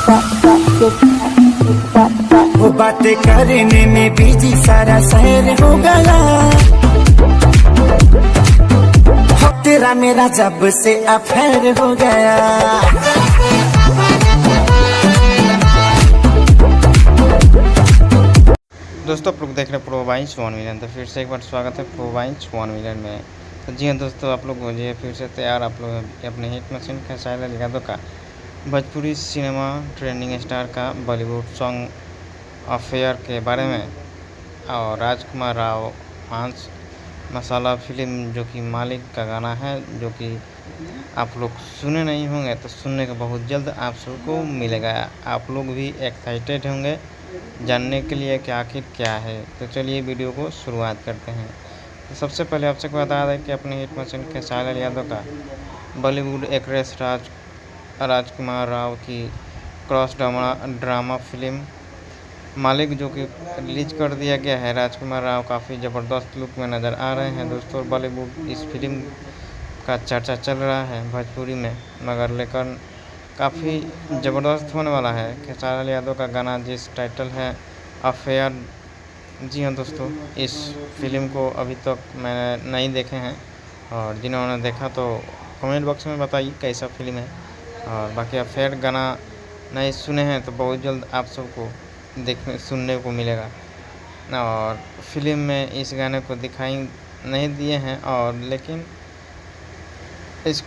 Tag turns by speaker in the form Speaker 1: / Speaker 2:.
Speaker 1: वो बातें करने में बिजी सारा शहर हो गया। हो तेरा मेरा जब से अफेयर हो गया।
Speaker 2: दोस्तों आप लोग देख रहे हैं प्रोवाइंस 1 मिलियन। तो फिर से एक बार स्वागत है प्रोवाइंस 1 मिलियन में। तो जी हाँ दोस्तों, आप लोग हो जाइए फिर से तैयार। आप लोग अपने हिट मशीन खेसारी लाल यादव का भोजपुरी सिनेमा ट्रेंडिंग स्टार का बॉलीवुड सॉन्ग अफेयर के बारे में, और राजकुमार राव मांस मसाला फिल्म जो कि मालिक का गाना है, जो कि आप लोग सुने नहीं होंगे तो सुनने का बहुत जल्द आप सबको मिलेगा। आप लोग भी एक्साइटेड होंगे जानने के लिए कि आखिर क्या है। तो चलिए वीडियो को शुरुआत करते हैं। तो सबसे पहले आपसे बता दें कि अपने हिट मशीन खेसारी लाल यादव का बॉलीवुड एक्ट्रेस राजकुमार राव की क्रॉस ड्रामा फिल्म मालिक जो कि रिलीज कर दिया गया है। राजकुमार राव काफ़ी ज़बरदस्त लुक में नज़र आ रहे हैं दोस्तों। बॉलीवुड इस फिल्म का चर्चा चल रहा है भोजपुरी में, मगर लेकिन काफ़ी ज़बरदस्त होने वाला है। खेसारी लाल यादव का गाना जिस टाइटल है अफेयर। जी हाँ दोस्तों, इस फिल्म को अभी तक मैंने नहीं देखे हैं, और जिन्होंने देखा तो कमेंट बॉक्स में बताइए कैसा फिल्म है। और बाकी अफेयर गाना नहीं सुने हैं तो बहुत जल्द आप सबको देखने सुनने को मिलेगा। और फिल्म में इस गाने को दिखाई नहीं दिए हैं, और लेकिन इसको